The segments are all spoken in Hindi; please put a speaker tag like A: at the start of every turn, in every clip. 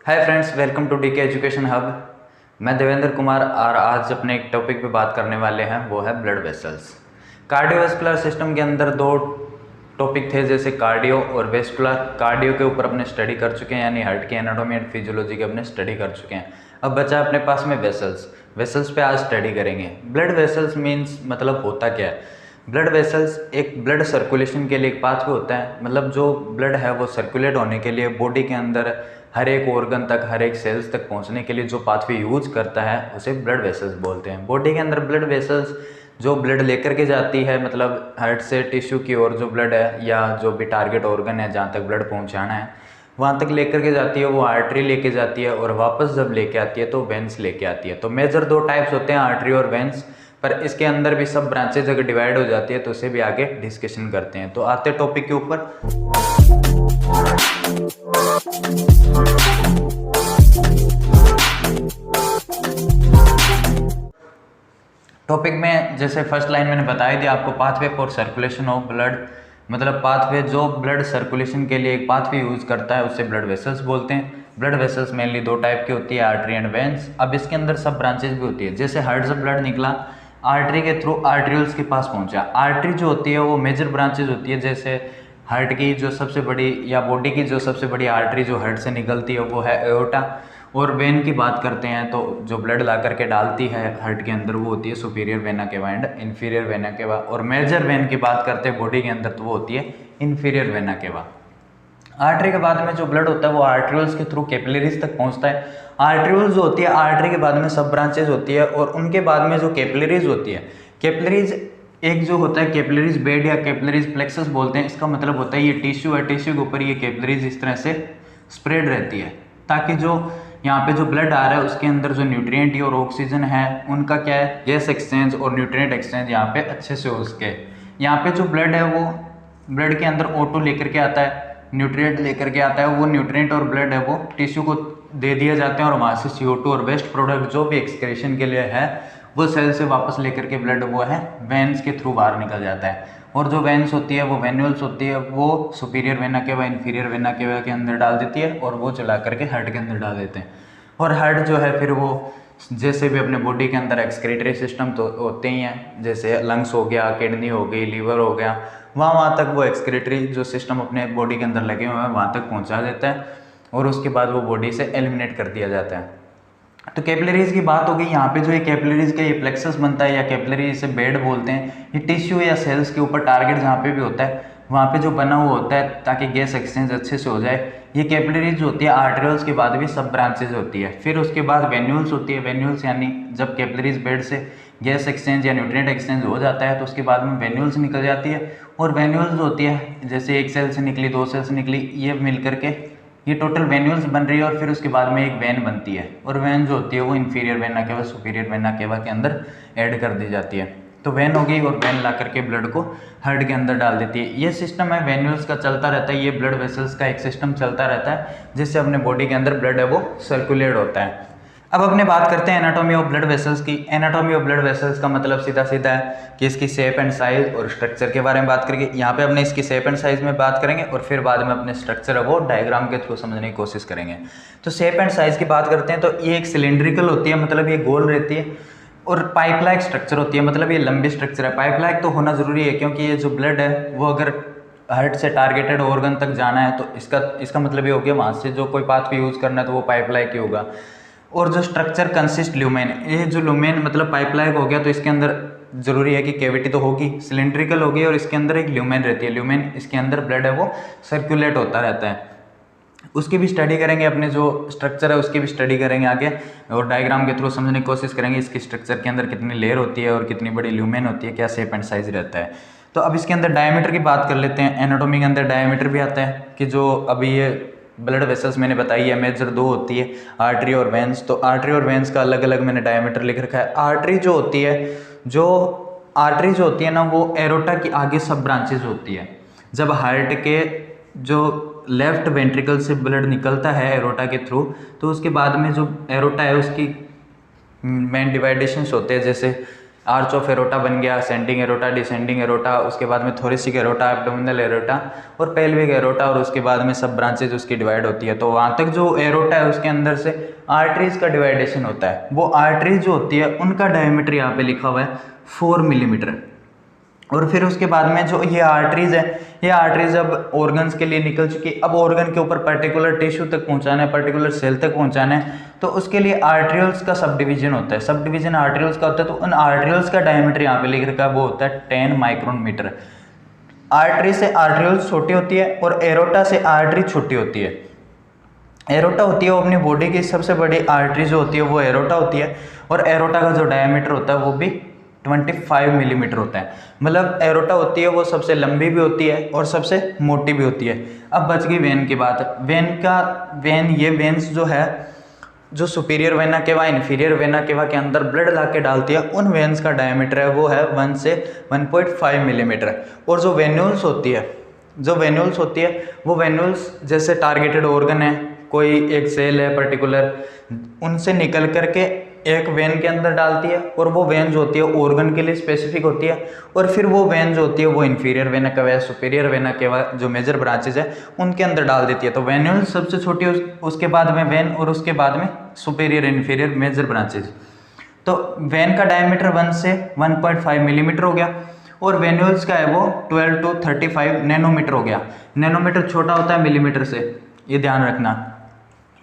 A: Hi friends, welcome to DK education hub. मैं देवेंद्र कुमार और आज अपने एक टॉपिक पे बात करने वाले हैं, वो है ब्लड वेसल्स। कार्डियोवास्कुलर सिस्टम के अंदर दो टॉपिक थे, जैसे कार्डियो और वेस्कुलर। कार्डियो के ऊपर अपने स्टडी कर चुके हैं, यानी हार्ट की एनाटॉमी एंड फिजियोलॉजी के अपने स्टडी कर चुके हैं। अब बचा अपने पास में वेसल्स। वेसल्स पे आज स्टडी करेंगे। ब्लड वेसल्स मीन्स मतलब होता क्या है। ब्लड वेसल्स एक ब्लड सर्कुलेशन के लिए एक पाथवे होता है, मतलब जो ब्लड है वो सर्कुलेट होने के लिए बॉडी के अंदर हर एक ऑर्गन तक, हर एक सेल्स तक पहुंचने के लिए जो पाथवे यूज करता है उसे ब्लड वेसल्स बोलते हैं। बॉडी के अंदर ब्लड वेसल्स जो ब्लड लेकर के जाती है, मतलब हार्ट से टिश्यू की ओर जो ब्लड है या जो भी टारगेट ऑर्गन है जहाँ तक ब्लड पहुँचाना है वहाँ तक लेकर के जाती है, वो आर्टरी लेके जाती है, और वापस जब लेके आती है तो वेंस लेके आती है। तो मेजर दो टाइप्स होते हैं, आर्टरी और वेंस, पर इसके अंदर भी सब ब्रांचेज अगर डिवाइड हो जाती है तो उसे भी आगे डिस्कशन करते हैं। तो आते टॉपिक के ऊपर। टॉपिक में जैसे फर्स्ट लाइन मैंने बताई थी आपको, pathway for circulation of blood, मतलब पाथवे जो ब्लड सर्कुलेशन के लिए एक पाथवे यूज करता है उसे ब्लड वेसल्स बोलते हैं। ब्लड वेसल्स मेनली दो टाइप की होती है, आर्टरी एंड वेंस। अब इसके अंदर सब ब्रांचेज भी होती है, जैसे हार्ट से ब्लड निकला, आर्टरी के थ्रू आर्ट्रियल्स के पास पहुंचा। आर्टरी जो होती है वो मेजर ब्रांचेज होती है, जैसे हार्ट की जो सबसे बड़ी या बॉडी की जो सबसे बड़ी आर्टरी जो हार्ट से निकलती है वो है एओर्टा। और वेन की बात करते हैं तो जो ब्लड ला करके डालती है हार्ट के अंदर वो होती है superior vena cava and inferior vena cava. और मेजर वेन की बात करते हैं बॉडी के अंदर तो वो होती है इन्फीरियर वेना केवा। आर्टरी के बाद में जो ब्लड होता है वो आर्ट्रियोल्स के थ्रू कैपिलरीज तक पहुंचता है। आर्ट्रियोल्स जो होती है, आर्टरी के बाद में सब ब्रांचेज होती है, और उनके बाद में जो कैपिलरीज होती है, कैपिलरीज एक जो होता है कैपिलरीज बेड या कैपिलरीज प्लेक्सस बोलते हैं। इसका मतलब होता है ये टिश्यू है, टिश्यू के ऊपर ये कैपिलरीज इस तरह से स्प्रेड रहती है, ताकि जो यहाँ पे जो ब्लड आ रहा है उसके अंदर जो न्यूट्रिएंट और ऑक्सीजन है उनका क्या है, गैस एक्सचेंज और न्यूट्रिएंट एक्सचेंज यहाँ पे अच्छे से हो सके। यहाँ पे जो ब्लड है वो ब्लड के अंदर O2 लेकर के आता है, न्यूट्रिएंट लेकर के आता है, वो न्यूट्रिएंट और ब्लड है वो टिश्यू को दे दिया जाते हैं, और वहाँ से CO2 और वेस्ट प्रोडक्ट जो भी एक्सक्रीशन के लिए है वो सेल से वापस लेकर के ब्लड वो है वेन्स के थ्रू बाहर निकल जाता है। और जो वेन्स होती है वो वेन्यूल्स होती है, वो superior vena cava inferior vena cava के अंदर डाल देती है, और वो चला करके हार्ट के अंदर डाल देते हैं। और हार्ट जो है फिर वो जैसे भी अपने बॉडी के अंदर एक्सक्रीटरी सिस्टम तो होते ही हैं, जैसे लंग्स हो गया, किडनी हो गई, लीवर हो गया, वहाँ तक वो एक्सक्रीटरी जो सिस्टम अपने बॉडी के अंदर लगे हुए हैं वहाँ तक पहुँचा देता है, और उसके बाद वो बॉडी से एलिमिनेट कर दिया जाता है। तो कैपिलरीज की बात हो गई। यहाँ पे जो ये कैपिलरीज का ये प्लेक्सस बनता है या कैपिलरी इसे बेड बोलते हैं, ये टिश्यू या सेल्स के ऊपर टारगेट जहाँ पे भी होता है वहाँ पे जो बना हुआ होता है ताकि गैस एक्सचेंज अच्छे से हो जाए। ये कैपिलरीज जो होती है आर्टरियल्स के बाद भी सब ब्रांचेज होती है। फिर उसके बाद वेन्यूल्स होती है। वेन्यूल्स यानी जब कैपिलरीज बेड से गैस एक्सचेंज या न्यूट्रिएंट एक्सचेंज हो जाता है तो उसके बाद में वेन्यूल्स निकल जाती है। और वेन्यूल्स जो होती है, जैसे एक सेल से निकली, दो सेल से निकली, ये मिल करके ये टोटल वेन्यूल्स बन रही है, और फिर उसके बाद में एक वेन बनती है, और वेन जो होती है वो inferior vena cava superior vena cava के अंदर ऐड कर दी जाती है। तो वेन हो गई, और वेन ला करके ब्लड को हार्ट के अंदर डाल देती है। ये सिस्टम है वेन्यूल्स का चलता रहता है, ये ब्लड वेसल्स का एक सिस्टम चलता रहता है जिससे अपने बॉडी के अंदर ब्लड है वो सर्कुलेट होता है। अब अपने बात करते हैं एनाटॉमी ऑफ ब्लड वेसल्स की। एनाटॉमी ऑफ ब्लड वेसल्स का मतलब सीधा सीधा है कि इसकी शेप एंड साइज और स्ट्रक्चर के बारे में बात करेंगे। यहाँ पे अपने इसकी शेप एंड साइज में बात करेंगे, और फिर बाद में अपने स्ट्रक्चर है वो डायग्राम के थ्रू समझने की कोशिश करेंगे। तो शेप एंड साइज की बात करते हैं तो ये एक सिलेंड्रिकल होती है, मतलब ये गोल रहती है, और पाइप लाइक स्ट्रक्चर होती है, मतलब ये लंबी स्ट्रक्चर है। पाइप लाइक तो होना जरूरी है क्योंकि ये जो ब्लड है वो अगर हार्ट से टारगेटेड ऑर्गन तक जाना है तो इसका मतलब ये हो गया वहाँ से जो कोई पाथ यूज करना है तो वो पाइप लाइक ही होगा। और जो स्ट्रक्चर कंसिस्ट ल्यूमेन, ये जो ल्यूमेन मतलब पाइप लाइक हो गया, तो इसके अंदर जरूरी है कि कैविटी तो होगी, सिलेंड्रिकल होगी, और इसके अंदर एक ल्यूमेन रहती है। ल्यूमेन इसके अंदर ब्लड है वो सर्कुलेट होता रहता है। उसकी भी स्टडी करेंगे, अपने जो स्ट्रक्चर है उसकी भी स्टडी करेंगे आगे, और डायग्राम के थ्रू समझने की कोशिश करेंगे इसकी स्ट्रक्चर के अंदर कितनी लेयर होती है और कितनी बड़ी ल्यूमेन होती है, क्या शेप एंड साइज रहता है। तो अब इसके अंदर डायमीटर की बात कर लेते हैं। एनाटॉमी के अंदर डायमीटर भी आता है कि जो अभी ये ब्लड वेसल्स मैंने बताई है मेजर दो होती है, आर्टरी और वेंस। तो आर्टरी और वेंस का अलग अलग मैंने डायमीटर लिख रखा है। आर्टरी जो होती है ना वो एरोटा की आगे सब ब्रांचेज होती है। जब हार्ट के जो लेफ्ट वेंट्रिकल से ब्लड निकलता है एरोटा के थ्रू, तो उसके बाद में जो एरोटा है उसकी मेन डिवाइडेशंस होते हैं, जैसे आर्च ऑफ एरोटा बन गया, असेंडिंग एरोटा, डिसेंडिंग एरोटा, उसके बाद में थोरेसिक एरोटा, एब्डोमिनल एरोटा और पेल्विक एरोटा, और उसके बाद में सब ब्रांचेज उसकी डिवाइड होती है। तो वहाँ तक जो एरोटा है उसके अंदर से आर्टरीज का डिवाइडेशन होता है। वो आर्टरीज जो होती है उनका डायमीटर यहाँ पे लिखा हुआ है 4 मिलीमीटर। और फिर उसके बाद में जो ये आर्टरीज है, ये आर्टरीज अब ऑर्गन्स के लिए निकल चुकी है। अब ऑर्गन के ऊपर पर्टिकुलर टिश्यू तक पहुंचाना है, पर्टिकुलर सेल तक पहुंचाना है, तो उसके लिए आर्टरियल्स का सब डिवीजन होता है। सब डिवीजन आर्टरियल्स का होता है। तो उन आर्टरियल्स का डायमीटर यहाँ पे लिख रखा है, वो होता है 10 माइक्रोन मीटर। आर्टरी से आर्टरियल्स छोटी होती है और एरोटा से आर्टरी छोटी होती है। एरोटा होती है वो अपनी बॉडी की सबसे बड़ी आर्टरी जो होती है वो एरोटा होती है, और एरोटा का जो डायमीटर होता है वो भी 25 मिलीमीटर होता है। मतलब एरोटा होती है वो सबसे लंबी भी होती है और सबसे मोटी भी होती है। अब बच गई वेन की बात। ये वेन्स जो है, जो superior vena cava, inferior vena cava के अंदर ब्लड ला के डालती है, उन वेन्स का डायमीटर है वो है 1 से 1.5 मिलीमीटर। और जो वेन्यूल्स होती है वो वेन्यूल्स जैसे टारगेटेड ऑर्गन है, कोई एक सेल है पर्टिकुलर, उनसे निकल करके एक वेन के अंदर डालती है, और वो वेन जो होती है ऑर्गन के लिए स्पेसिफिक होती है। और फिर वो वेन जो होती है वो inferior vena cava, superior vena cava, जो मेजर ब्रांचेज है उनके अंदर डाल देती है। तो वेन्यूल सबसे छोटी, उसके बाद में वेन, और उसके बाद में सुपीरियर, इन्फीरियर, मेजर ब्रांचेज। तो वेन का डायमीटर 1 से 1.5 मिलीमीटर हो गया, और वेन्यूल्स का है वो 12 to 35 नैनोमीटर हो गया। नैनोमीटर छोटा होता है मिलीमीटर से, ये ध्यान रखना,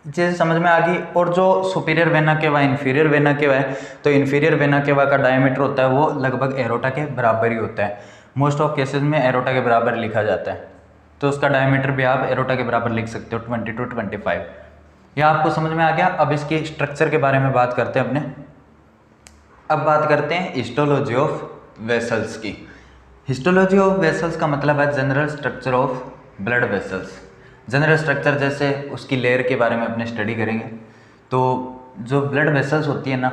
A: चीज़ समझ में आ गई। और जो superior vena cava, inferior vena cava है, तो इन्फीरियर वेना केवा का डायमीटर होता है वो लगभग एरोटा के बराबर ही होता है। मोस्ट ऑफ केसेस में एरोटा के बराबर लिखा जाता है, तो उसका डायमीटर भी आप एरोटा के बराबर लिख सकते हो, 20 to 25। यह आपको समझ में आ गया। अब इसकी स्ट्रक्चर के बारे में बात करते हैं अपने। अब बात करते हैं हिस्टोलॉजी ऑफ वेसल्स की। हिस्टोलॉजी ऑफ वेसल्स का मतलब है general structure of blood vessels. General structure जैसे उसकी लेयर के बारे में अपने स्टडी करेंगे। तो जो ब्लड वेसल्स होती है ना,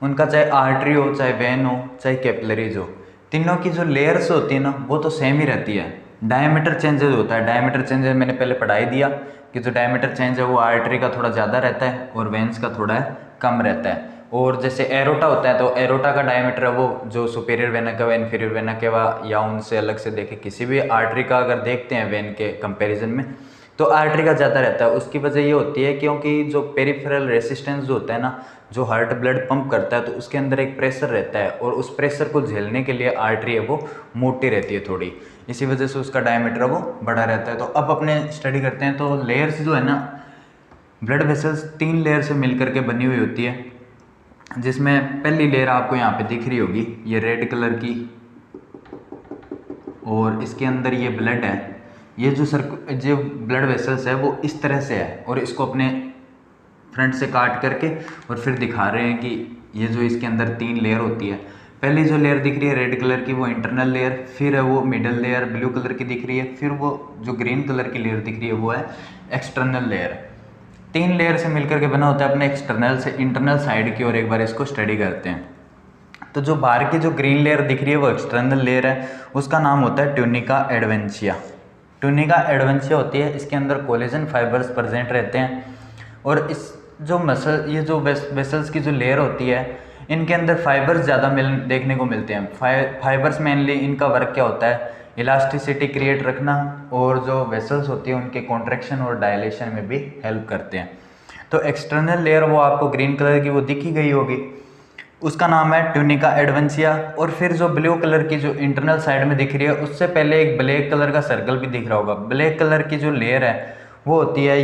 A: उनका चाहे आर्टरी हो, चाहे वेन हो, चाहे कैपिलरीज हो, तीनों की जो लेयर्स होती है ना वो तो सेम ही रहती है। डायमीटर चेंजेस होता है। डायमीटर चेंजेस मैंने पहले पढ़ाई दिया कि जो डायमीटर चेंज है वो आर्टरी का थोड़ा ज़्यादा रहता है और वेन्स का थोड़ा कम रहता है। और जैसे एरोटा होता है, तो एरोटा का डायमीटर है वो जो superior vena cava, inferior vena cava या उनसे अलग से देखे किसी भी आर्टरी का अगर देखते हैं वेन के कंपैरिजन में, तो आर्टरी का ज़्यादा रहता है। उसकी वजह ये होती है क्योंकि जो पेरिफेरल रेसिस्टेंस जो होता है ना, जो हार्ट ब्लड पंप करता है, तो उसके अंदर एक प्रेशर रहता है, और उस प्रेशर को झेलने के लिए आर्टरी है वो मोटी रहती है थोड़ी, इसी वजह से उसका डायमीटर वो बड़ा रहता है। तो अब अपने स्टडी करते हैं। तो लेयर्स जो है ना, ब्लड वेसल्स 3 लेयर से मिल करके बनी हुई होती है, जिसमें पहली लेयर आपको यहाँ पे दिख रही होगी, ये रेड कलर की, और इसके अंदर ये ब्लड है। ये जो ब्लड वेसल्स है वो इस तरह से है, और इसको अपने फ्रंट से काट करके और फिर दिखा रहे हैं कि ये जो इसके अंदर 3 लेयर होती है। पहली जो लेयर दिख रही है रेड कलर की वो इंटरनल लेयर, फिर है वो मिडल लेयर ब्लू कलर की दिख रही है, फिर वो जो ग्रीन कलर की लेयर दिख रही है वो है एक्सटर्नल लेयर। 3 लेयर से मिलकर के बना होता है अपने एक्सटर्नल से इंटरनल साइड की, और एक बार इसको स्टडी करते हैं। तो जो बाहर की जो ग्रीन लेयर दिख रही है वो एक्सटर्नल लेयर है, उसका नाम होता है ट्यूनिका एडवेंशिया। ट्यूनिका एडवेंशिया होती है, इसके अंदर कोलेजन फाइबर्स प्रेजेंट रहते हैं, और इस जो मसल, ये जो वेसल्स की जो लेयर होती है, इनके अंदर फाइबर्स ज़्यादा देखने को मिलते हैं। फाइबर्स मेनली इनका वर्क क्या होता है, इलास्टिसिटी क्रिएट रखना, और जो वेसल्स होती है उनके कॉन्ट्रैक्शन और डायलेशन में भी हेल्प करते हैं। तो एक्सटर्नल लेयर वो आपको ग्रीन कलर की वो दिखी गई होगी, उसका नाम है ट्यूनिका एडवेंशिया। और फिर जो ब्लू कलर की जो इंटरनल साइड में दिख रही है, उससे पहले एक ब्लैक कलर का सर्कल भी दिख रहा होगा। ब्लैक कलर की जो लेयर है वो होती है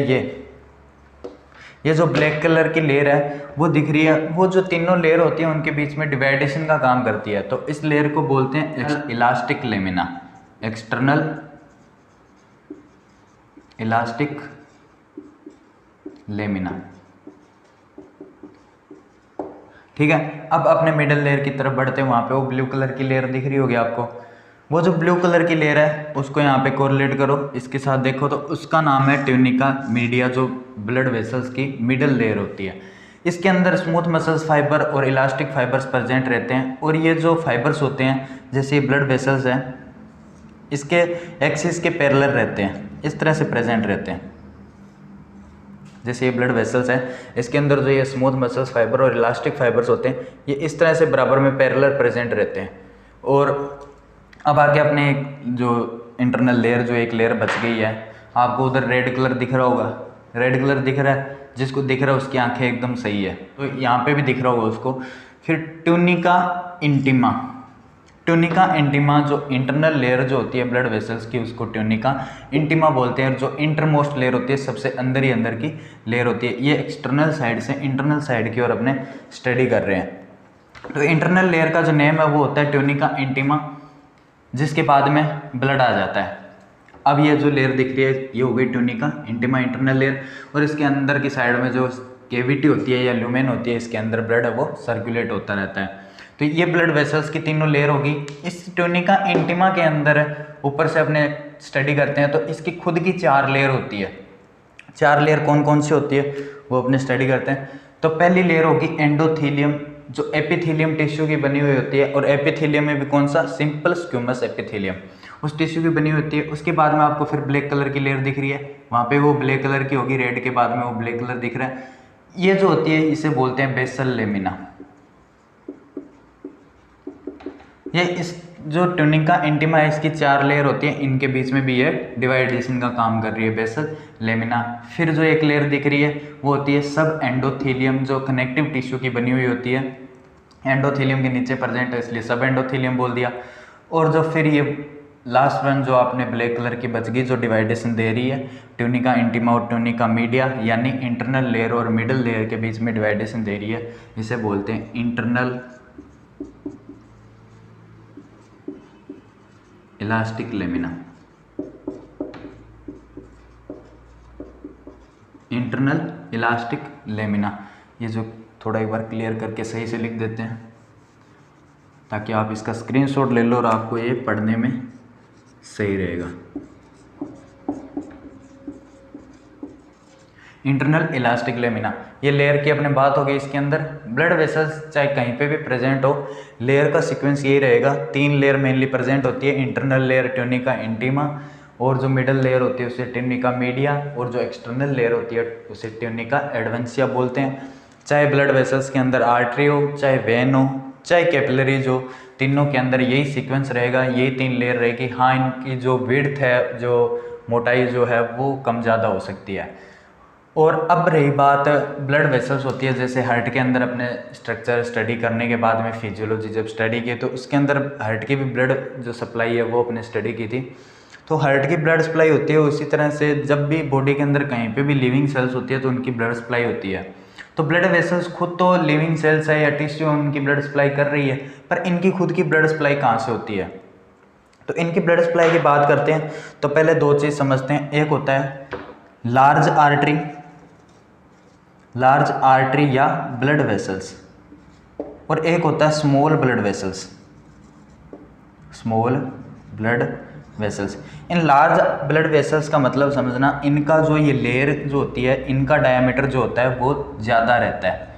A: ये जो ब्लैक कलर की लेयर है वो दिख रही है, वो जो तीनों लेयर होती है उनके बीच में डिवाइडेशन का काम करती है। तो इस लेयर को बोलते हैं elastic lamina, external elastic lamina. ठीक है, अब अपने मिडल लेयर की तरफ बढ़ते हैं। वहाँ पे वो ब्लू कलर की लेयर दिख रही होगी आपको। वो जो ब्लू कलर की लेयर है उसको यहाँ पे कोरिलेट करो, इसके साथ देखो, तो उसका नाम है ट्यूनिका मीडिया, जो ब्लड वेसल्स की मिडल लेयर होती है। इसके अंदर स्मूथ मसल्स फाइबर और इलास्टिक फाइबर्स प्रेजेंट रहते हैं, और ये जो फाइबर्स होते हैं, जैसे ये ब्लड वेसल्स हैं, इसके एक्सिस के पैरेलल रहते हैं, इस तरह से प्रेजेंट रहते हैं। जैसे ये ब्लड वेसल्स हैं, इसके अंदर जो ये स्मूथ मसल्स फाइबर और इलास्टिक फाइबर्स होते हैं, ये इस तरह से बराबर में पैरेलल प्रेजेंट रहते हैं। और अब आगे अपने जो इंटरनल लेयर, जो एक लेयर बच गई है, आपको उधर रेड कलर दिख रहा होगा, रेड कलर दिख रहा है, जिसको दिख रहा है उसकी आंखें एकदम सही है, तो यहाँ पे भी दिख रहा होगा उसको। फिर ट्यूनिका इंटीमा, ट्यूनिका इंटीमा जो इंटरनल लेयर जो होती है ब्लड वेसल्स की, उसको ट्यूनिका इंटीमा बोलते हैं। और जो इंटरमोस्ट लेयर होती है, सबसे अंदर ही अंदर की लेयर होती है, ये एक्सटर्नल साइड से इंटरनल साइड की ओर अपने स्टडी कर रहे हैं। तो इंटरनल लेयर का जो नेम है वो होता है ट्यूनिका इंटीमा, जिसके बाद में ब्लड आ जाता है। अब ये जो लेयर दिख रही है ये हो गई ट्यूनिका इंटीमा इंटरनल लेयर, और इसके अंदर की साइड में जो केविटी होती है या ल्यूमेन होती है, इसके अंदर ब्लड है वो सर्कुलेट होता रहता है। तो ये ब्लड वेसल्स की तीनों लेयर होगी। इस ट्यूनिका इंटीमा के अंदर ऊपर से अपने स्टडी करते हैं तो इसकी खुद की 4 लेयर होती है। 4 लेयर कौन कौन सी होती है वो अपने स्टडी करते हैं। तो पहली लेयर होगी एंडोथीलियम, जो एपिथीलियम टिश्यू की बनी हुई होती है, और एपिथीलियम में भी कौन सा, सिंपल स्क्यूमस एपिथीलियम, उस टिश्यू की बनी होती है। उसके बाद में आपको फिर ब्लैक कलर की लेयर दिख रही है, वहाँ पे वो ब्लैक कलर की होगी, रेड के बाद में वो ब्लैक कलर दिख रहा है। ये जो होती है इसे बोलते हैं बेसल लेमिना। ये इस जो ट्यूनिका इंटीमा है इसकी 4 लेयर होती है, इनके बीच में भी ये डिवाइडेशन का काम कर रही है बेसल लेमिना। फिर जो एक लेयर दिख रही है वो होती है सब एंडोथीलियम, जो कनेक्टिव टिश्यू की बनी हुई होती है, एंडोथीलियम के नीचे प्रेजेंट है इसलिए सब एंडोथीलियम बोल दिया। और जो फिर ये लास्ट वन जो आपने ब्लैक कलर की बच गई, जो डिवाइडेशन दे रही है ट्यूनिका इंटीमा और ट्यूनिका मीडिया, यानी इंटरनल लेयर और मिडल लेयर के बीच में डिवाइडेशन दे रही है, इसे बोलते हैं internal elastic lamina. Internal elastic lamina, ये जो थोड़ा एक बार क्लियर करके सही से लिख देते हैं ताकि आप इसका स्क्रीनशॉट ले लो और आपको ये पढ़ने में सही रहेगा। इंटरनल इलास्टिक लेमिना, ये लेयर की अपने बात हो गई। इसके अंदर ब्लड वेसल्स चाहे कहीं पे भी प्रेजेंट हो, लेयर का सीक्वेंस यही रहेगा। 3 लेयर मेनली प्रेजेंट होती है, इंटरनल लेयर ट्यूनिका इंटीमा, और जो मिडल लेयर होती है उसे ट्यूनिका मीडिया, और जो एक्सटर्नल लेयर होती है उसे ट्यूनिका एडवेंसिया बोलते हैं। चाहे ब्लड वेसल्स के अंदर आर्टरी हो, चाहे वेन हो, चाहे कैपिलरीज हो, तीनों के अंदर यही सीक्वेंस रहेगा, यही 3 लेयर रहेगी। हाँ, इनकी जो विड्थ है, जो मोटाई जो है वो कम ज़्यादा हो सकती है। और अब रही बात ब्लड वेसल्स होती है, जैसे हार्ट के अंदर अपने स्ट्रक्चर स्टडी करने के बाद में फिजियोलॉजी जब स्टडी की तो उसके अंदर हार्ट की भी ब्लड जो सप्लाई है वो अपने स्टडी की थी। तो हार्ट की ब्लड सप्लाई होती है, उसी तरह से जब भी बॉडी के अंदर कहीं पे भी लिविंग सेल्स होती है तो उनकी ब्लड सप्लाई होती है। तो ब्लड वेसल्स खुद तो लिविंग सेल्स है या टिश्यू उनकी ब्लड सप्लाई कर रही है, पर इनकी खुद की ब्लड सप्लाई कहाँ से होती है। तो इनकी ब्लड सप्लाई की बात करते हैं तो पहले 2 चीज़ समझते हैं। एक होता है लार्ज आर्टरी या ब्लड वेसल्स, और एक होता है small blood vessels. In large blood vessels का मतलब समझना, इनका जो ये लेयर जो होती है, इनका डायमीटर जो होता है वो ज़्यादा रहता है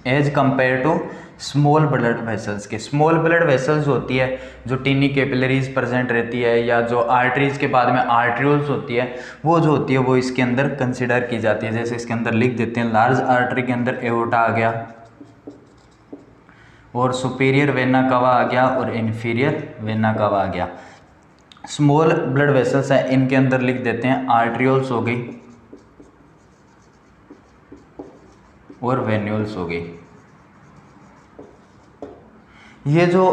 A: as compare to small blood vessels के। स्मॉल ब्लड वेसल्स होती है जो टीनी कैपिलरीज प्रेजेंट रहती है, या जो आर्टरीज के बाद में आर्ट्रियोल्स होती है, वो जो होती है वो इसके अंदर कंसिडर की जाती है। जैसे इसके अंदर लिख देते हैं, लार्ज आर्टरी के अंदर एओर्टा आ गया, और सुपीरियर वेना कावा आ गया, और इन्फीरियर वेना कावा आ गया। स्मॉल ब्लड वेसल्स है, इनके अंदर लिख देते हैं आर्ट्रियोल्स हो गई और वेन्यूल्स हो गई। ये जो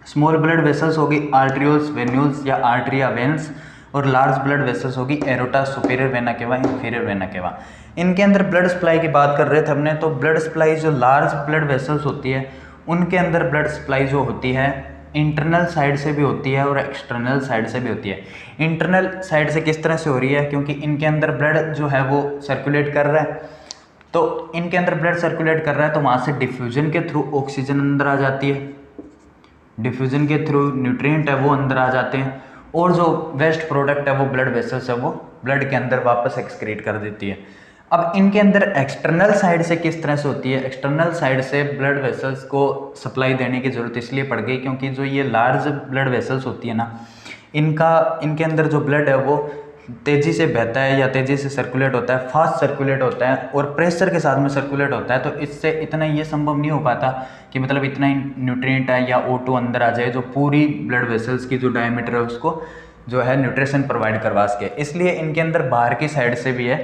A: स्मॉल ब्लड वेसल्स होगी आर्ट्रियोल्स, वेन्यूल्स या आर्टरिया वेन्स, और लार्ज ब्लड वेसल्स होगी aorta, superior vena cava, inferior vena cava. इनके अंदर ब्लड सप्लाई की बात कर रहे थे हमने, तो ब्लड सप्लाई जो लार्ज ब्लड वेसल्स होती है उनके अंदर ब्लड सप्लाई जो होती है इंटरनल साइड से भी होती है और एक्सटर्नल साइड से भी होती है। इंटरनल साइड से किस तरह से हो रही है, क्योंकि इनके अंदर ब्लड जो है वो सर्कुलेट कर रहा है, तो इनके अंदर ब्लड सर्कुलेट कर रहा है तो वहाँ से डिफ्यूजन के थ्रू ऑक्सीजन अंदर आ जाती है, डिफ्यूजन के थ्रू न्यूट्रिएंट है वो अंदर आ जाते हैं, और जो वेस्ट प्रोडक्ट है वो ब्लड वेसल्स है वो ब्लड के अंदर वापस एक्सक्रीट कर देती है। अब इनके अंदर एक्सटर्नल साइड से किस तरह से होती है, एक्सटर्नल साइड से ब्लड वेसल्स को सप्लाई देने की ज़रूरत इसलिए पड़ गई क्योंकि जो ये लार्ज ब्लड वेसल्स होती है ना, इनके अंदर जो ब्लड है वो तेज़ी से बहता है या तेज़ी से सर्कुलेट होता है, फास्ट सर्कुलेट होता है और प्रेशर के साथ में सर्कुलेट होता है, तो इससे इतना ये संभव नहीं हो पाता कि मतलब इतना ही न्यूट्रिएंट है या O2 अंदर आ जाए जो पूरी ब्लड वेसल्स की जो डायमीटर है उसको जो है न्यूट्रिशन प्रोवाइड करवा सके। इसलिए इनके अंदर बाहर की साइड से भी है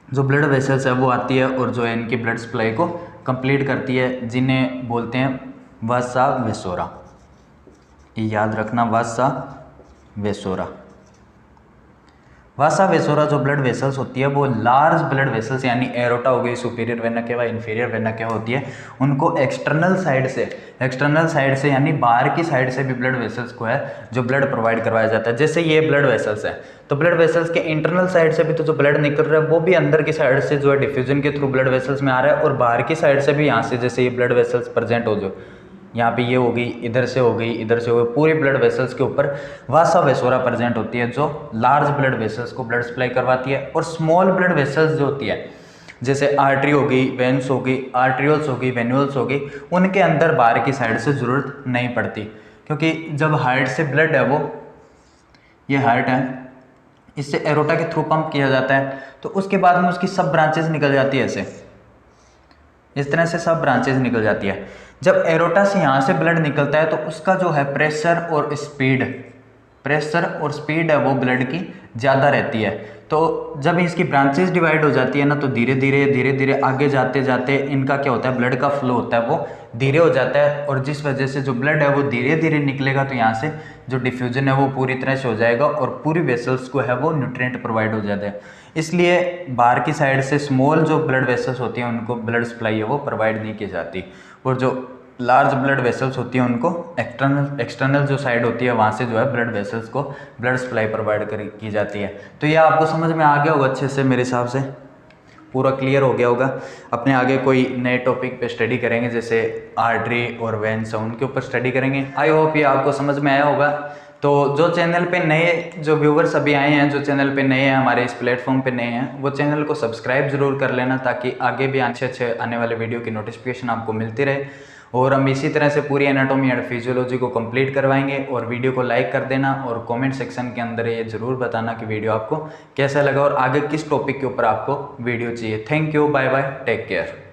A: जो ब्लड वेसल्स है वो आती है और जो है इनकी ब्लड सप्लाई को कंप्लीट करती है, जिन्हें बोलते हैं वासा वेसोरा। याद रखना, वासा वेसोरा। वासा वेसोरा जो ब्लड वेसल्स होती है वो लार्ज ब्लड वेसल्स यानी एरोटा हो गई, superior vena cava, inferior vena cava होती है, उनको एक्सटर्नल साइड से यानी बाहर की साइड से भी ब्लड वेसल्स को है जो ब्लड प्रोवाइड करवाया जाता है। जैसे ये ब्लड वेसल्स है तो ब्लड वेसल्स के इंटरनल साइड से भी तो जो ब्लड निकल रहा है वो भी अंदर की साइड से जो है डिफ्यूजन के थ्रू ब्लड वेसल्स में आ रहा है, और बाहर की साइड से भी यहाँ से जैसे ये ब्लड वेसल्स प्रेजेंट हो, जो यहाँ पे ये हो गई, इधर से हो गई, इधर से हो गई, पूरी ब्लड वेसल्स के ऊपर वासा वेसोरा प्रेजेंट होती है जो लार्ज ब्लड वेसल्स को ब्लड सप्लाई करवाती है। और स्मॉल ब्लड वेसल्स जो होती है जैसे आर्टरी हो गई, वेन्स हो गई, आर्ट्रियोल्स हो गई, वेन्यूल्स हो गई, उनके अंदर बाहर की साइड से ज़रूरत नहीं पड़ती, क्योंकि जब हार्ट से ब्लड है वो, ये हार्ट है, इससे एरोटा के थ्रू पंप किया जाता है, तो उसके बाद में उसकी सब ब्रांचेज निकल जाती है, ऐसे इस तरह से सब ब्रांचेज निकल जाती है। जब एरोटा से यहाँ से ब्लड निकलता है तो उसका जो है प्रेशर और स्पीड है वो ब्लड की ज़्यादा रहती है। तो जब इसकी ब्रांचेज डिवाइड हो जाती है ना, तो धीरे धीरे आगे जाते जाते इनका क्या होता है, ब्लड का फ्लो होता है वो धीरे हो जाता है, और जिस वजह से जो ब्लड है वो धीरे धीरे निकलेगा, तो यहाँ से जो डिफ्यूजन है वो पूरी तरह से हो जाएगा और पूरी वेसल्स को है वो न्यूट्रिएंट प्रोवाइड हो जाता है। इसलिए बाहर की साइड से स्मॉल जो ब्लड वेसल्स होती हैं उनको ब्लड सप्लाई है वो प्रोवाइड नहीं की जाती, और जो लार्ज ब्लड वेसल्स होती हैं उनको एक्सटर्नल जो साइड होती है वहाँ से जो है ब्लड वेसल्स को ब्लड सप्लाई प्रोवाइड की जाती है। तो ये आपको समझ में आ गया होगा अच्छे से, मेरे हिसाब से पूरा क्लियर हो गया होगा। अपने आगे कोई नए टॉपिक पे स्टडी करेंगे, जैसे आर्टरी और वेन्स, उनके ऊपर स्टडी करेंगे। आई होप ये आपको समझ में आया होगा। तो जो चैनल पे नए जो व्यूवर्स अभी आए हैं, जो चैनल पे नए हैं, हमारे इस प्लेटफॉर्म पे नए हैं, वो चैनल को सब्सक्राइब जरूर कर लेना, ताकि आगे भी अच्छे आने वाले वीडियो की नोटिफिकेशन आपको मिलती रहे। और हम इसी तरह से पूरी एनाटॉमी एंड फिजियोलॉजी को कंप्लीट करवाएंगे। और वीडियो को लाइक कर देना और कमेंट सेक्शन के अंदर ये ज़रूर बताना कि वीडियो आपको कैसा लगा और आगे किस टॉपिक के ऊपर आपको वीडियो चाहिए। Thank you, bye bye, take care.